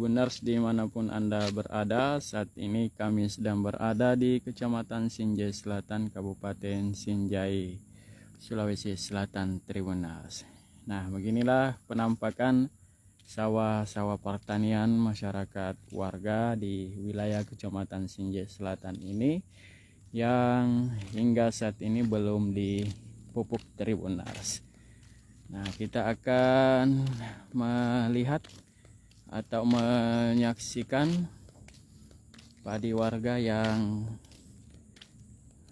Tribuners dimanapun Anda berada, saat ini kami sedang berada di Kecamatan Sinjai Selatan, Kabupaten Sinjai, Sulawesi Selatan, Tribuners. Nah, beginilah penampakan sawah-sawah pertanian masyarakat warga di wilayah Kecamatan Sinjai Selatan ini yang hingga saat ini belum dipupuk Tribuners. Nah, kita akan melihat atau menyaksikan padi warga yang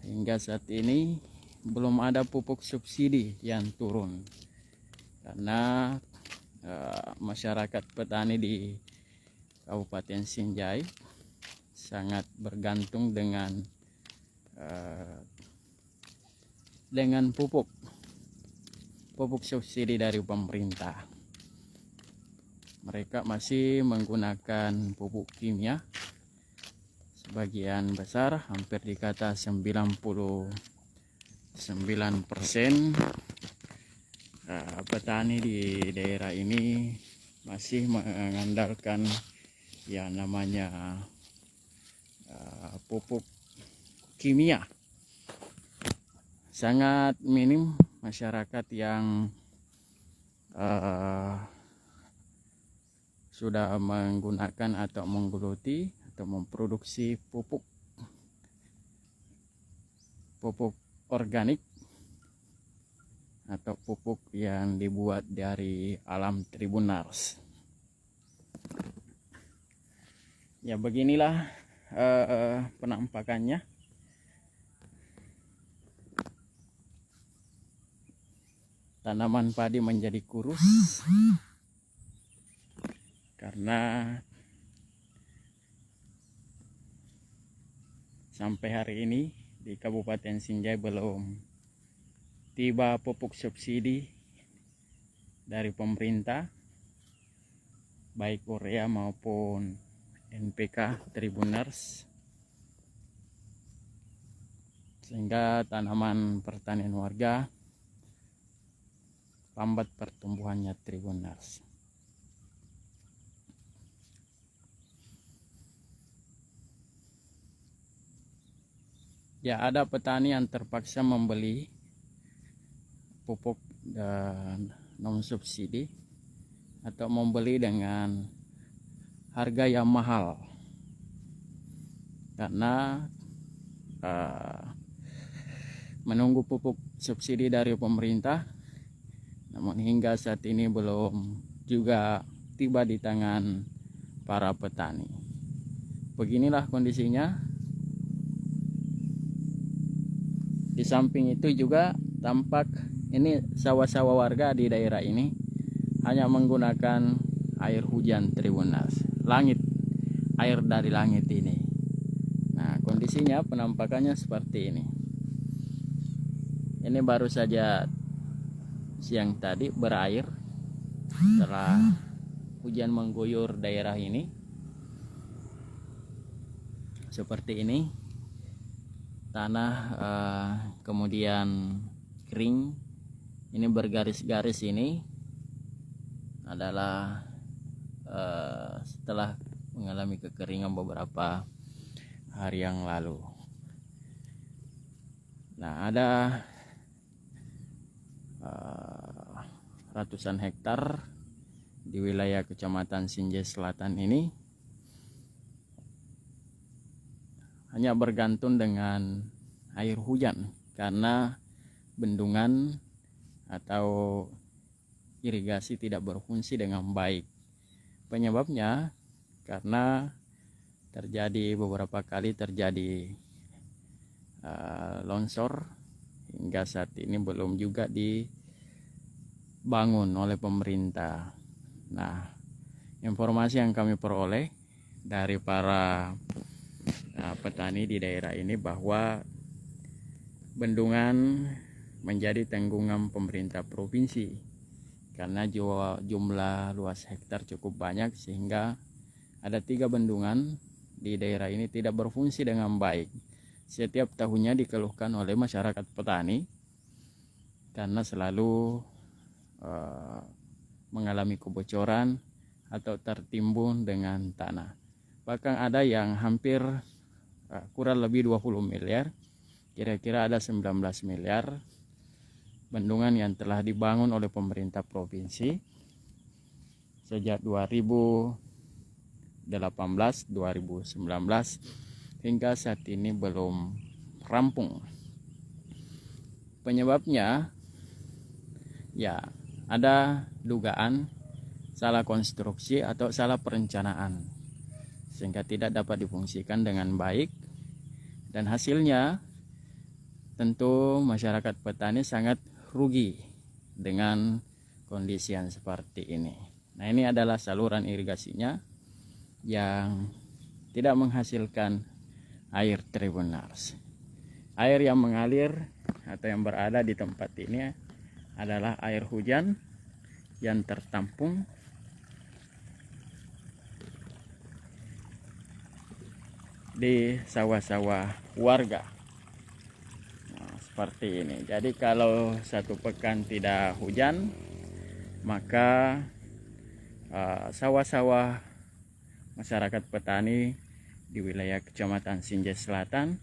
hingga saat ini belum ada pupuk subsidi yang turun karena masyarakat petani di Kabupaten Sinjai sangat bergantung dengan pupuk subsidi dari pemerintah. Mereka masih menggunakan pupuk kimia sebagian besar, hampir dikata 99% petani di daerah ini masih mengandalkan yang namanya pupuk kimia. Sangat minim masyarakat yang sudah menggunakan atau menggeluti atau memproduksi pupuk organik atau pupuk yang dibuat dari alam Tribuners. Ya, beginilah penampakannya. Tanaman padi menjadi kurus karena sampai hari ini di Kabupaten Sinjai belum tiba pupuk subsidi dari pemerintah, baik urea maupun NPK Tribuners, sehingga tanaman pertanian warga lambat pertumbuhannya Tribuners. Ya, ada petani yang terpaksa membeli pupuk dan non subsidi atau membeli dengan harga yang mahal karena menunggu pupuk subsidi dari pemerintah, namun hingga saat ini belum juga tiba di tangan para petani. Beginilah kondisinya. Di samping itu juga tampak ini sawah-sawah warga di daerah ini hanya menggunakan air hujan Tribuners, air dari langit ini. Nah, kondisinya penampakannya seperti ini. Ini baru saja siang tadi berair setelah hujan mengguyur daerah ini. Seperti ini. Tanah kemudian kering. Ini bergaris-garis ini adalah setelah mengalami kekeringan beberapa hari yang lalu. Nah, ada ratusan hektar di wilayah Kecamatan Sinjai Selatan ini hanya bergantung dengan air hujan karena bendungan atau irigasi tidak berfungsi dengan baik. Penyebabnya karena beberapa kali terjadi longsor, hingga saat ini belum juga dibangun oleh pemerintah. Nah, informasi yang kami peroleh dari para petani di daerah ini bahwa bendungan menjadi tanggungan pemerintah provinsi karena jumlah luas hektar cukup banyak, sehingga ada 3 bendungan di daerah ini tidak berfungsi dengan baik. Setiap tahunnya dikeluhkan oleh masyarakat petani karena selalu mengalami kebocoran atau tertimbun dengan tanah. Bahkan ada yang hampir kurang lebih 20 miliar, kira-kira ada 19 miliar bendungan yang telah dibangun oleh pemerintah provinsi sejak 2018, 2019 hingga saat ini belum rampung. Penyebabnya ya ada dugaan salah konstruksi atau salah perencanaan sehingga tidak dapat difungsikan dengan baik, dan hasilnya tentu masyarakat petani sangat rugi dengan kondisi yang seperti ini. Nah, ini adalah saluran irigasinya yang tidak menghasilkan air tribunals. Air yang mengalir atau yang berada di tempat ini adalah air hujan yang tertampung di sawah-sawah warga. Seperti ini. Jadi kalau satu pekan tidak hujan, maka sawah-sawah masyarakat petani di wilayah Kecamatan Sinjai Selatan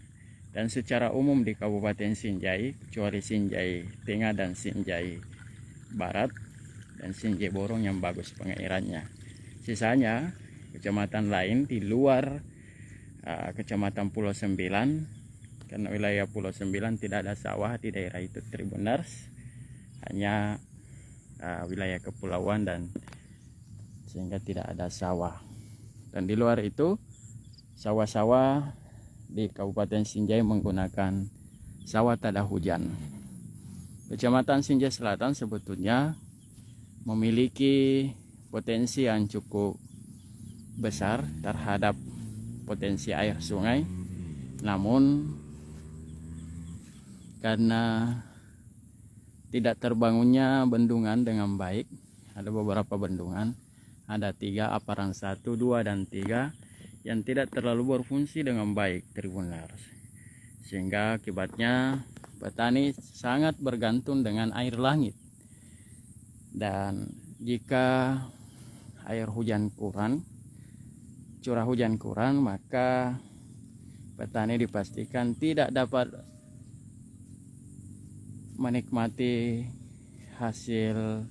dan secara umum di Kabupaten Sinjai, kecuali Sinjai Tengah dan Sinjai Barat dan Sinjai Borong yang bagus pengairannya. Sisanya kecamatan lain di luar Kecamatan Pulau Sembilan, karena wilayah Pulau Sembilan tidak ada sawah di daerah itu Tribuners, hanya wilayah kepulauan dan sehingga tidak ada sawah. Dan di luar itu sawah-sawah di Kabupaten Sinjai menggunakan sawah tada hujan. Kecamatan Sinjai Selatan sebetulnya memiliki potensi yang cukup besar terhadap potensi air sungai, namun karena tidak terbangunnya bendungan dengan baik, ada beberapa bendungan, ada 3, Aparan 1, 2, dan 3 yang tidak terlalu berfungsi dengan baik Tribuners, sehingga akibatnya petani sangat bergantung dengan air langit. Dan jika air hujan kurang, curah hujan kurang, maka petani dipastikan tidak dapat menikmati hasil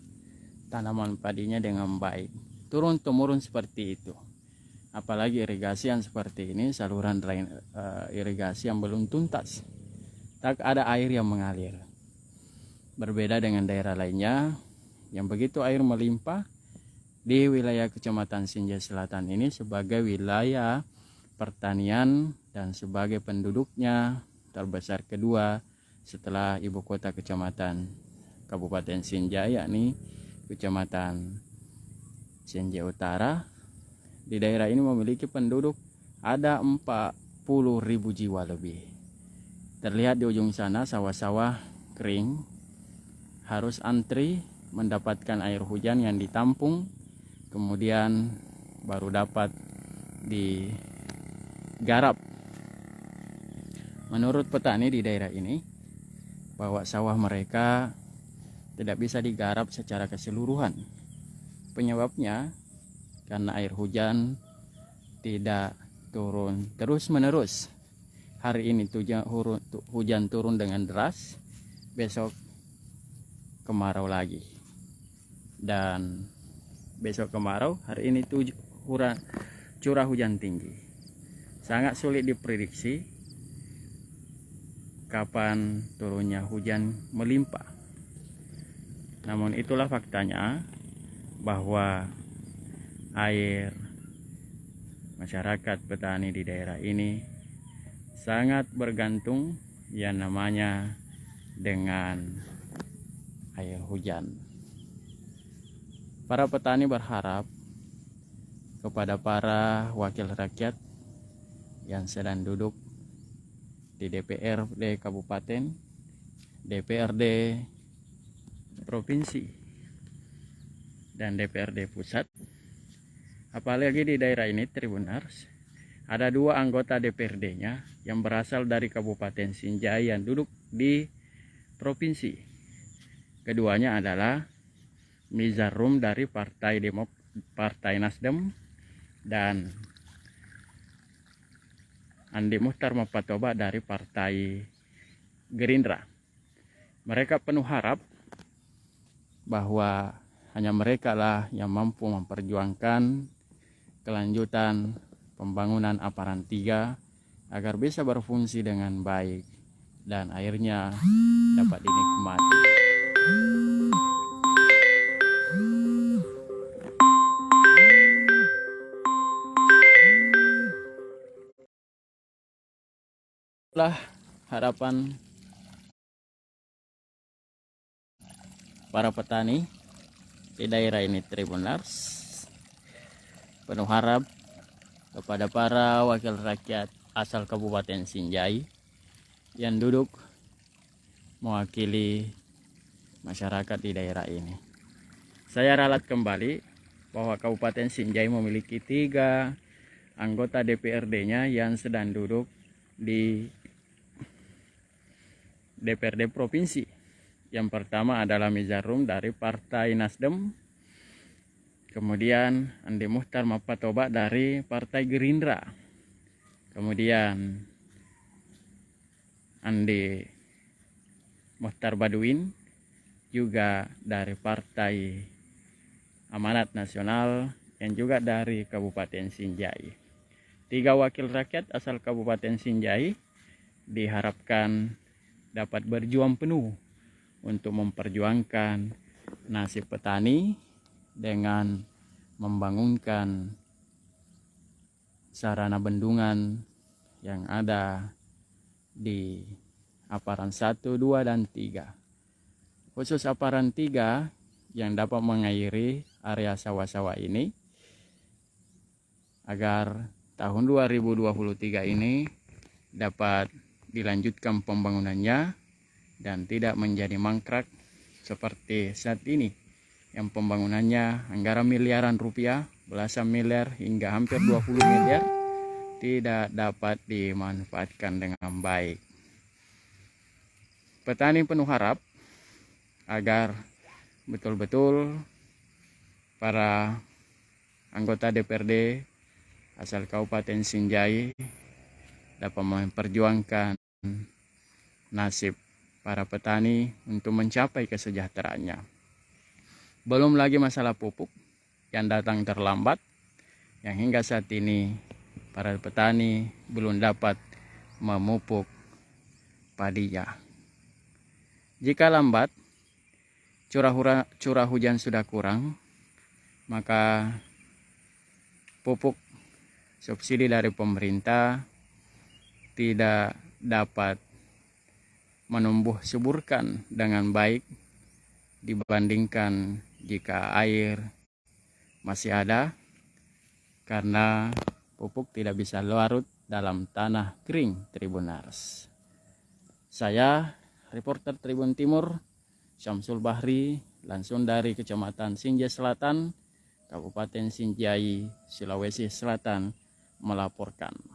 tanaman padinya dengan baik. Turun temurun seperti itu. Apalagi irigasi yang seperti ini, saluran drain irigasi yang belum tuntas, tak ada air yang mengalir. Berbeda dengan daerah lainnya yang begitu air melimpah, di wilayah Kecamatan Sinjai Selatan ini sebagai wilayah pertanian dan sebagai penduduknya terbesar kedua setelah ibu kota kecamatan Kabupaten Sinjai, yakni Kecamatan Sinjai Utara. Di daerah ini memiliki penduduk ada 40.000 jiwa lebih. Terlihat di ujung sana sawah-sawah kering, harus antri mendapatkan air hujan yang ditampung, kemudian baru dapat digarap. Menurut petani di daerah ini, bahwa sawah mereka tidak bisa digarap secara keseluruhan. Penyebabnya karena air hujan tidak turun terus-menerus. Hari ini hujan turun dengan deras, besok kemarau lagi. Dan besok kemarau, hari ini curah hujan tinggi. Sangat sulit diprediksi kapan turunnya hujan melimpah. Namun itulah faktanya, bahwa air masyarakat petani di daerah ini sangat bergantung yang namanya dengan air hujan. Para petani berharap kepada para wakil rakyat yang sedang duduk di DPRD Kabupaten, DPRD Provinsi, dan DPRD Pusat. Apalagi di daerah ini Tribuners, ada 2 anggota DPRD-nya yang berasal dari Kabupaten Sinjai yang duduk di provinsi. Keduanya adalah Mizarum dari Partai Partai Nasdem dan Andi Muhtar Mapatoba dari Partai Gerindra. Mereka penuh harap bahwa hanya mereka lah yang mampu memperjuangkan kelanjutan pembangunan Aparan 3 agar bisa berfungsi dengan baik dan akhirnya dapat dinikmati. Itulah harapan para petani di daerah ini Tribunars. Penuh harap kepada para wakil rakyat asal Kabupaten Sinjai yang duduk mewakili masyarakat di daerah ini. Saya ralat kembali bahwa Kabupaten Sinjai memiliki 3 anggota DPRD-nya yang sedang duduk di DPRD Provinsi. Yang pertama adalah Mizarum dari Partai Nasdem, kemudian Andi Muhtar Mapatoba dari Partai Gerindra, kemudian Andi Muhtar Baduin juga dari Partai Amanat Nasional yang juga dari Kabupaten Sinjai. 3 wakil rakyat asal Kabupaten Sinjai diharapkan dapat berjuang penuh untuk memperjuangkan nasib petani dengan membangunkan sarana bendungan yang ada di Aparan 1, 2, dan 3. Khusus Aparan 3 yang dapat mengairi area sawah-sawah ini agar tahun 2023 ini dapat dilanjutkan pembangunannya dan tidak menjadi mangkrak seperti saat ini yang pembangunannya anggaran miliaran rupiah, belasan miliar hingga hampir 20 miliar tidak dapat dimanfaatkan dengan baik. Petani penuh harap agar betul-betul para anggota DPRD asal Kabupaten Sinjai dapat memperjuangkan nasib para petani untuk mencapai kesejahteraannya. Belum lagi masalah pupuk yang datang terlambat, yang hingga saat ini para petani belum dapat memupuk padinya. Jika lambat, curah hujan sudah kurang, maka pupuk subsidi dari pemerintah tidak dapat menumbuh suburkan dengan baik dibandingkan jika air masih ada, karena pupuk tidak bisa larut dalam tanah kering Tribunars. Saya reporter Tribun Timur Syamsul Bahri langsung dari Kecamatan Sinjai Selatan, Kabupaten Sinjai, Sulawesi Selatan melaporkan.